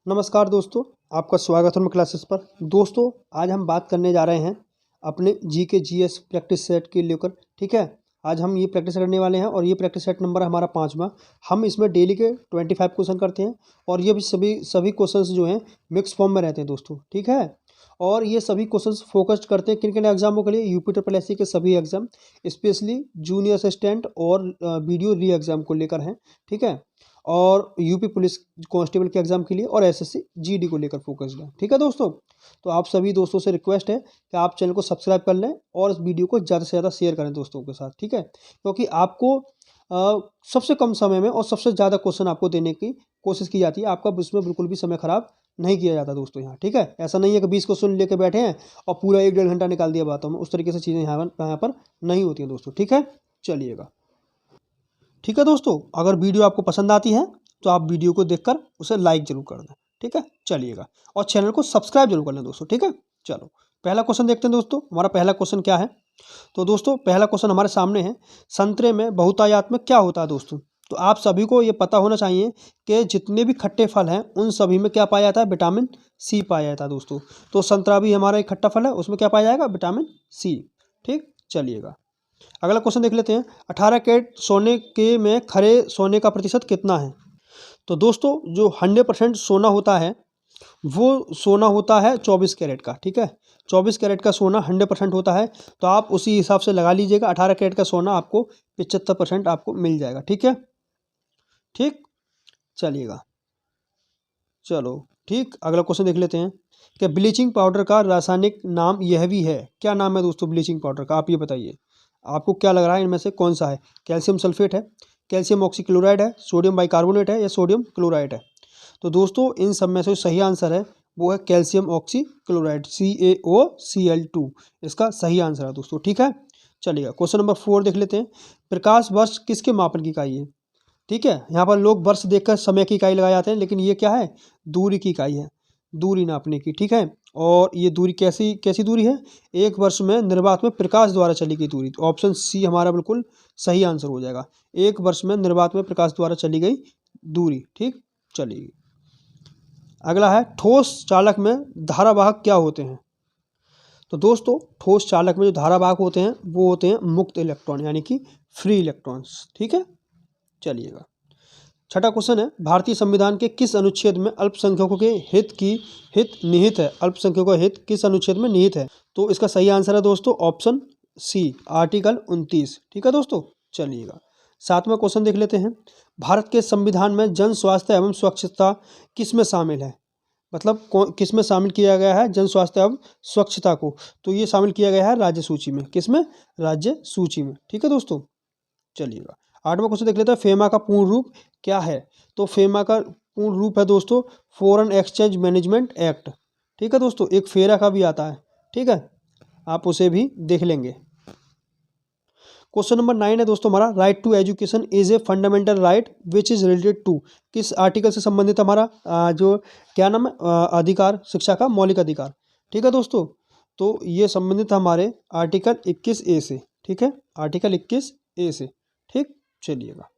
नमस्कार दोस्तों, आपका स्वागत है मेरे क्लासेस पर। दोस्तों, आज हम बात करने जा रहे हैं अपने जीके जीएस प्रैक्टिस सेट के लेकर। ठीक है, आज हम ये प्रैक्टिस करने वाले हैं और ये प्रैक्टिस सेट नंबर है हमारा 5वां। हम इसमें डेली के 25 क्वेश्चन करते हैं और ये भी सभी क्वेश्चंस जो हैं मिक्स फॉर्म में रहते हैं दोस्तों। ठीक है, और ये सभी क्वेश्चंस फोकस्ड करते हैं किन किन एग्जामों के लिए, यूपी ट्रिपल एससी के सभी एग्जाम, स्पेशली जूनियर असिस्टेंट और वीडियो री एग्जाम को लेकर हैं। ठीक है, और यूपी पुलिस कांस्टेबल के एग्जाम के लिए और एसएससी जीडी को लेकर फोकस्ड है। ठीक है दोस्तों, तो आप सभी दोस्तों से रिक्वेस्ट है कि आप चैनल को सब्सक्राइब कर लें और इस वीडियो को ज़्यादा से ज़्यादा शेयर करें दोस्तों के साथ। ठीक है, क्योंकि आपको सबसे कम समय में और सबसे ज़्यादा क्वेश्चन आपको देने की कोशिश की जाती है। आपका उसमें बिल्कुल भी समय खराब नहीं किया जाता दोस्तों यहाँ। ठीक है, ऐसा नहीं है कि 20 क्वेश्चन लेके बैठे हैं और पूरा 1-1.5 घंटा निकाल दिया बातों में। उस तरीके से चीज़ें यहाँ पर नहीं होती हैं दोस्तों। ठीक है, चलिएगा। ठीक है दोस्तों, अगर वीडियो आपको पसंद आती है तो आप वीडियो को देखकर उसे लाइक जरूर कर दें। ठीक है, चलिएगा, और चैनल को सब्सक्राइब जरूर कर लें दोस्तों। ठीक है, चलो पहला क्वेश्चन देखते हैं दोस्तों। हमारा पहला क्वेश्चन क्या है? तो दोस्तों पहला क्वेश्चन हमारे सामने है, संतरे में बहुतायत में क्या होता है दोस्तों? तो आप सभी को ये पता होना चाहिए कि जितने भी खट्टे फल हैं उन सभी में क्या पाया जाता है? विटामिन सी पाया जाता है दोस्तों। तो संतरा भी हमारा एक खट्टा फल है, उसमें क्या पाया जाएगा? Vitamin C. ठीक, चलिएगा, अगला क्वेश्चन देख लेते हैं। 18 कैरेट सोने के में खरे सोने का प्रतिशत कितना है? तो दोस्तों जो 100% सोना होता है वो सोना होता है 24 कैरेट का। ठीक है, 24 कैरेट का सोना 100% होता है, तो आप उसी हिसाब से लगा लीजिएगा। 18 कैरेट का सोना आपको 75% आपको मिल जाएगा। ठीक है, ठीक, चलिएगा, चलो ठीक, अगला क्वेश्चन देख लेते हैं कि ब्लीचिंग पाउडर का रासायनिक नाम यह भी है। क्या नाम है दोस्तों ब्लीचिंग पाउडर का? आप ये बताइए, आपको क्या लग रहा है इनमें से कौन सा है? कैल्शियम सल्फेट है, कैल्शियम ऑक्सीक्लोराइड है, सोडियम बाइकार्बोनेट है या सोडियम क्लोराइड है? तो दोस्तों इन सब में से सही आंसर है वो है कैल्शियम ऑक्सीक्लोराइड, CaOCl2 इसका सही आंसर है दोस्तों। ठीक है, चलिएगा, क्वेश्चन नंबर 4 देख लेते हैं। प्रकाश वर्ष किसके मापन की इकाई है? ठीक है, यहाँ पर लोग वर्ष देखकर समय की इकाई लगाए जाते हैं, लेकिन ये क्या है? दूरी की इकाई है, दूरी नापने की। ठीक है, और ये दूरी कैसी कैसी दूरी है? एक वर्ष में निर्वात में प्रकाश द्वारा चली गई दूरी। तो ऑप्शन सी हमारा बिल्कुल सही आंसर हो जाएगा, एक वर्ष में निर्वात में प्रकाश द्वारा चली गई दूरी। ठीक, चलिए, अगला है ठोस चालक में धारावाहक क्या होते हैं? तो दोस्तों ठोस चालक में जो धारावाहक होते हैं वो होते हैं मुक्त इलेक्ट्रॉन, यानी कि फ्री इलेक्ट्रॉन्स। ठीक है, चलिएगा, छठा क्वेश्चन है, भारतीय संविधान के किस अनुच्छेद में अल्पसंख्यकों के हित निहित है? अल्पसंख्यकों का हित किस अनुच्छेद में निहित है? तो इसका सही आंसर है दोस्तों ऑप्शन सी, आर्टिकल 29। ठीक है दोस्तों, चलिएगा, सातवां क्वेश्चन देख लेते हैं। भारत के संविधान में जन स्वास्थ्य एवं स्वच्छता किस में शामिल है? मतलब किस में शामिल किया गया है जन स्वास्थ्य एवं स्वच्छता को? तो ये शामिल किया गया है राज्य सूची में। किस में? राज्य सूची में। ठीक है दोस्तों, चलिएगा, आठवां क्वेश्चन देख लेते हैं। फेमा का पूर्ण रूप क्या है? तो फेमा का पूर्ण रूप है दोस्तों फॉरेन एक्सचेंज मैनेजमेंट एक्ट। ठीक है दोस्तों, एक फेरा का भी आता है। ठीक है, आप उसे भी देख लेंगे। क्वेश्चन नंबर 9 है दोस्तों हमारा, right to education is a fundamental right which is related to. किस आर्टिकल से संबंधित हमारा जो क्या नाम है? अधिकार, शिक्षा का मौलिक अधिकार। ठीक है दोस्तों, तो ये संबंधित हमारे आर्टिकल 21A से। ठीक है, आर्टिकल 21A से। ठीक, चलिएगा,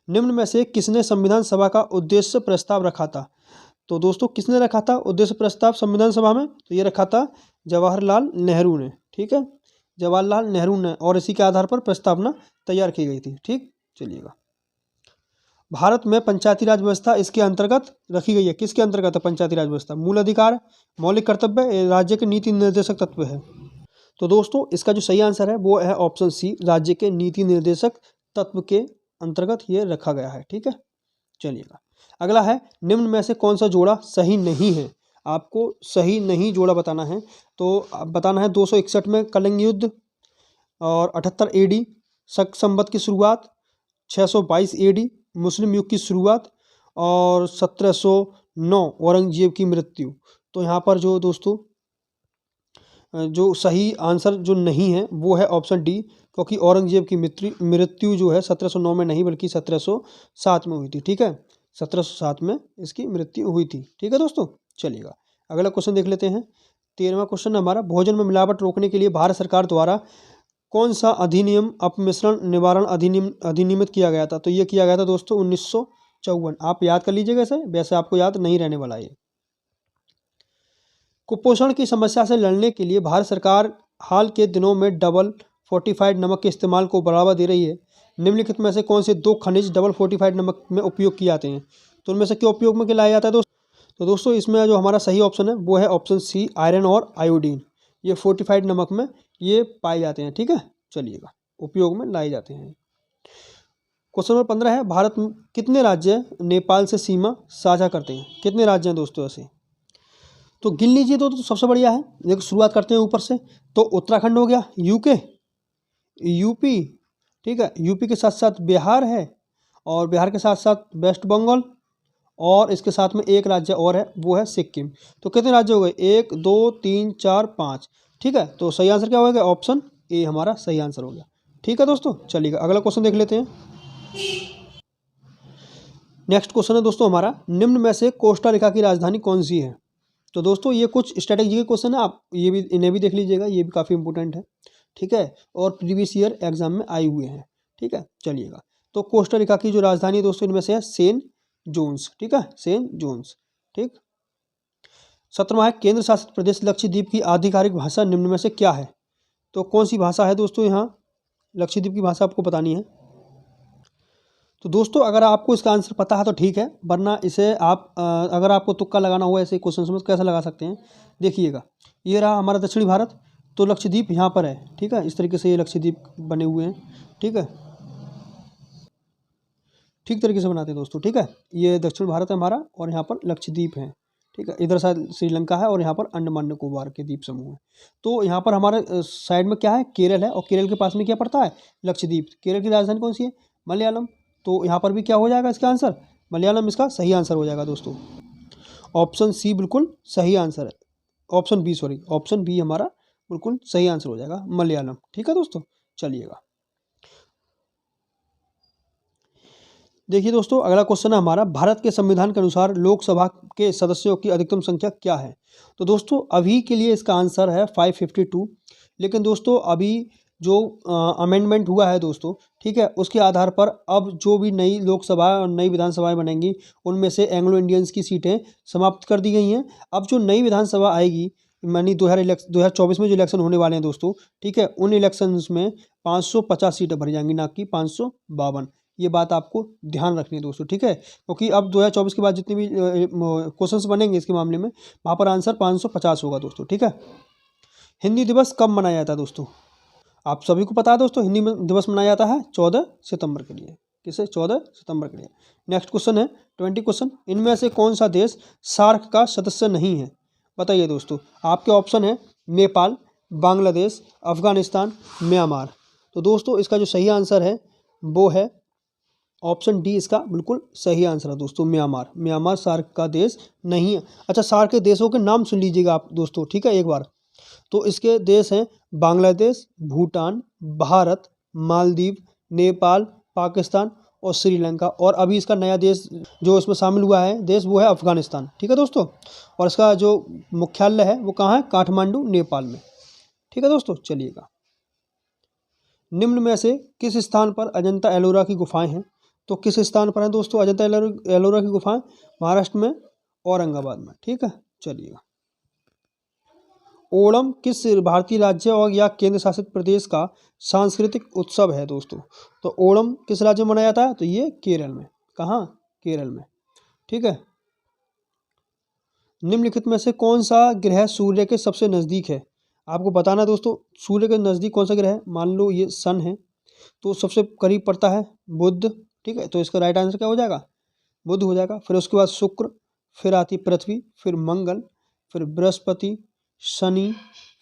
निम्न में से किसने संविधान सभा का उद्देश्य प्रस्ताव रखा था? तो दोस्तों किसने रखा था उद्देश्य प्रस्ताव संविधान सभा में? तो ये रखा था जवाहरलाल नेहरू ने। ठीक है, जवाहरलाल नेहरू ने, और इसी के आधार पर प्रस्तावना तैयार की गई थी। ठीक, चलिएगा, भारत में पंचायती राज व्यवस्था इसके अंतर्गत रखी गई है। किसके अंतर्गत है पंचायती राज व्यवस्था? मूल अधिकार, मौलिक कर्तव्य, राज्य के नीति निर्देशक तत्व है। तो दोस्तों इसका जो सही आंसर है वो है ऑप्शन सी, राज्य के नीति निर्देशक तत्व के अंतर्गत ये रखा गया है। ठीक है, चलिएगा, अगला है, निम्न में से कौन सा जोड़ा सही नहीं है? आपको सही नहीं जोड़ा बताना है। तो बताना है 261 में कलिंग युद्ध, और 78 AD शक संवत की शुरुआत, 622 AD मुस्लिम युग की शुरुआत, और 1709 औरंगजेब की मृत्यु। तो यहाँ पर जो दोस्तों जो सही आंसर जो नहीं है वो है ऑप्शन डी, क्योंकि औरंगजेब की मृत्यु जो है 1709 में नहीं बल्कि 1707 में हुई थी। ठीक है, 1707 में इसकी मृत्यु हुई थी। ठीक है दोस्तों, चलिएगा, अगला क्वेश्चन देख लेते हैं। 13वां क्वेश्चन हमारा, भोजन में मिलावट रोकने के लिए भारत सरकार द्वारा कौन सा अधिनियम अपमिश्रण निवारण अधिनियमित किया गया था? तो ये किया गया था दोस्तों 54। आप याद कर लीजिएगा इसे, वैसे आपको याद नहीं रहने वाला ये। कुपोषण की समस्या से लड़ने के लिए भारत सरकार हाल के दिनों में डबल फोर्टिफाइड नमक के इस्तेमाल को बढ़ावा दे रही है। निम्नलिखित में से कौन से दो खनिज डबल फोर्टिफाइड नमक में उपयोग किए जाते हैं? तो उनमें से क्या उपयोग में लाया जाता है दोस्तों? तो दोस्तों इसमें जो हमारा सही ऑप्शन है वो है ऑप्शन सी, आयरन और आयोडीन। ये फोर्टिफाइड नमक में ये पाए जाते हैं। ठीक है, चलिएगा, उपयोग में लाए जाते हैं। क्वेश्चन नंबर 15 है, भारत में कितने राज्य नेपाल से सीमा साझा करते हैं? कितने राज्य हैं दोस्तों ऐसे? तो गिन लीजिए तो सबसे बढ़िया है। देखो शुरुआत करते हैं ऊपर से। तो उत्तराखंड हो गया, यूपी, ठीक है, यूपी के साथ साथ बिहार है, और बिहार के साथ साथ वेस्ट बंगाल, और इसके साथ में एक राज्य और है वो है सिक्किम। तो कितने राज्य हो गए? 1 2 3 4 5। ठीक है, तो सही आंसर क्या हो गया? ऑप्शन ए हमारा सही आंसर हो गया। ठीक है दोस्तों, चलिएगा अगला क्वेश्चन देख लेते हैं। नेक्स्ट क्वेश्चन है दोस्तों हमारा, निम्न में से कोस्टा रिका की राजधानी कौन सी है? तो दोस्तों ये कुछ स्ट्रेटेजी के क्वेश्चन है, आप ये भी इन्हें भी देख लीजिएगा, ये भी काफ़ी इंपॉर्टेंट है। ठीक है, और प्रीवियस ईयर एग्जाम में आए हुए हैं। ठीक है, चलिएगा, तो कोस्टा रिका की जो राजधानी है दोस्तों इनमें से है सेंट जोन्स। ठीक है, सेंट जोन्स। ठीक, 17वां है, केंद्र शासित प्रदेश लक्षद्वीप की आधिकारिक भाषा निम्न में से क्या है? तो कौन सी भाषा है दोस्तों यहाँ लक्षद्वीप की भाषा आपको बतानी है। तो दोस्तों अगर आपको इसका आंसर पता है तो ठीक है, वरना इसे आप अगर आपको तुक्का लगाना हुआ ऐसे क्वेश्चन समझ कैसे लगा सकते हैं। देखिएगा, ये रहा हमारा दक्षिणी भारत, तो लक्षद्वीप यहाँ पर है। ठीक है, इस तरीके से ये लक्षद्वीप बने हुए हैं। ठीक है, ठीक तरीके से बनाते हैं दोस्तों। ठीक है, ये दक्षिण भारत है हमारा, और यहाँ पर लक्षद्वीप है। ठीक है, इधर साइड श्रीलंका है, और यहाँ पर अंडमान निकोबार के द्वीप समूह है। तो यहाँ पर हमारे साइड में क्या है? केरल है, और केरल के पास में क्या पड़ता है? लक्षद्वीप। केरल की राजधानी कौन सी है? मलयालम। तो यहाँ पर भी क्या हो जाएगा इसका आंसर? मलयालम इसका सही आंसर हो जाएगा दोस्तों। ऑप्शन सी बिल्कुल सही आंसर है, option B, sorry, option B हमारा बिल्कुल सही आंसर हो जाएगा, मलयालम। ठीक है दोस्तों, चलिएगा, देखिए दोस्तों अगला क्वेश्चन है हमारा, भारत के संविधान के अनुसार लोकसभा के सदस्यों की अधिकतम संख्या क्या है? तो दोस्तों अभी के लिए इसका आंसर है 552। लेकिन दोस्तों अभी जो अमेंडमेंट हुआ है दोस्तों, ठीक है, उसके आधार पर अब जो भी नई लोकसभा और नई विधानसभाएं बनेंगी उनमें से एंग्लो इंडियंस की सीटें समाप्त कर दी गई हैं। अब जो नई विधानसभा आएगी, मानी 2024 में जो इलेक्शन होने वाले हैं दोस्तों, ठीक है, उन इलेक्शंस में 550 सीटें भरी जाएंगी, ना कि 552। ये बात आपको ध्यान रखनी है दोस्तों। ठीक है, क्योंकि अब 2024 के बाद जितने भी क्वेश्चंस बनेंगे इसके मामले में, वहाँ पर आंसर 550 होगा दोस्तों। ठीक है, हिंदी दिवस कब मनाया जाता है दोस्तों? आप सभी को पता है दोस्तों, हिंदी दिवस मनाया जाता है 14 सितंबर के लिए। किसे? 14 सितंबर के लिए। नेक्स्ट क्वेश्चन है 20 क्वेश्चन, इनमें से कौन सा देश सार्क का सदस्य नहीं है? बताइए दोस्तों, आपके ऑप्शन है नेपाल, बांग्लादेश, अफगानिस्तान, म्यांमार। तो दोस्तों इसका जो सही आंसर है वो है ऑप्शन डी, इसका बिल्कुल सही आंसर है दोस्तों, म्यांमार। म्यांमार सार्क का देश नहीं है। अच्छा, सार्क के देशों के नाम सुन लीजिएगा आप दोस्तों, ठीक है, एक बार। तो इसके देश हैं बांग्लादेश, भूटान, भारत, मालदीव, नेपाल, पाकिस्तान और श्रीलंका। और अभी इसका नया देश जो इसमें शामिल हुआ है देश, वो है अफगानिस्तान। ठीक है दोस्तों, और इसका जो मुख्यालय है वो कहाँ है? काठमांडू, नेपाल में। ठीक है दोस्तों, चलिएगा, निम्न में से किस स्थान पर अजंता एलोरा की गुफाएं हैं? तो किस स्थान पर है दोस्तों अजंता एलोरा की गुफाएं? महाराष्ट्र में, औरंगाबाद में। ठीक है, चलिएगा, ओणम किस भारतीय राज्य और या केंद्र शासित प्रदेश का सांस्कृतिक उत्सव है दोस्तों? तो ओणम किस राज्य में मनाया जाता है? तो ये केरल में। कहाँ? केरल में। ठीक है, निम्नलिखित में से कौन सा ग्रह सूर्य के सबसे नज़दीक है? आपको बताना है दोस्तों, सूर्य के नज़दीक कौन सा ग्रह है। मान लो ये सन है, तो सबसे करीब पड़ता है बुध। ठीक है, तो इसका राइट आंसर क्या हो जाएगा? बुध हो जाएगा। फिर उसके बाद शुक्र, फिर आती पृथ्वी, फिर मंगल, फिर बृहस्पति, शनि,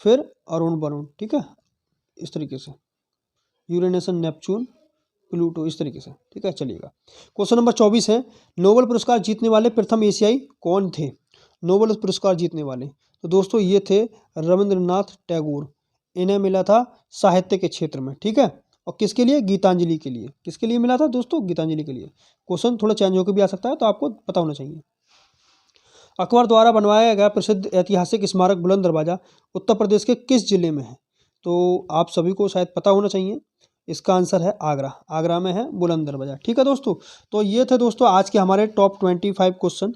फिर अरुण वरुण। ठीक है, इस तरीके से यूरेनस, नेपच्यून, प्लूटो, इस तरीके से। ठीक है, चलिएगा, क्वेश्चन नंबर 24 है, नोबेल पुरस्कार जीतने वाले प्रथम एशियाई कौन थे? नोबेल पुरस्कार जीतने वाले, तो दोस्तों ये थे रविंद्रनाथ टैगोर। इन्हें मिला था साहित्य के क्षेत्र में। ठीक है, और किसके लिए? गीतांजलि के लिए। किसके लिए मिला था दोस्तों? गीतांजलि के लिए। क्वेश्चन थोड़ा चेंज होकर भी आ सकता है, तो आपको पता होना चाहिए। अकबर द्वारा बनवाया गया प्रसिद्ध ऐतिहासिक स्मारक बुलंद दरवाज़ा उत्तर प्रदेश के किस जिले में है? तो आप सभी को शायद पता होना चाहिए। इसका आंसर है आगरा। आगरा में है बुलंद दरवाजा। ठीक है दोस्तों, तो ये थे दोस्तों आज के हमारे टॉप 25 क्वेश्चन।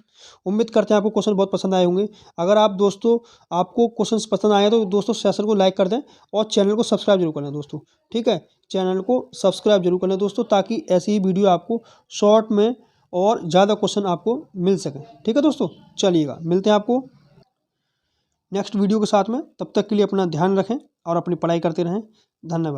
उम्मीद करते हैं आपको क्वेश्चन बहुत पसंद आए होंगे। अगर आप दोस्तों आपको क्वेश्चन पसंद आए तो दोस्तों सेशन को लाइक कर दें और चैनल को सब्सक्राइब जरूर कर लें दोस्तों। ठीक है, चैनल को सब्सक्राइब जरूर कर लें दोस्तों, ताकि ऐसी ही वीडियो आपको शॉर्ट में और ज़्यादा क्वेश्चन आपको मिल सके। ठीक है दोस्तों, चलिएगा मिलते हैं आपको नेक्स्ट वीडियो के साथ में। तब तक के लिए अपना ध्यान रखें और अपनी पढ़ाई करते रहें। धन्यवाद।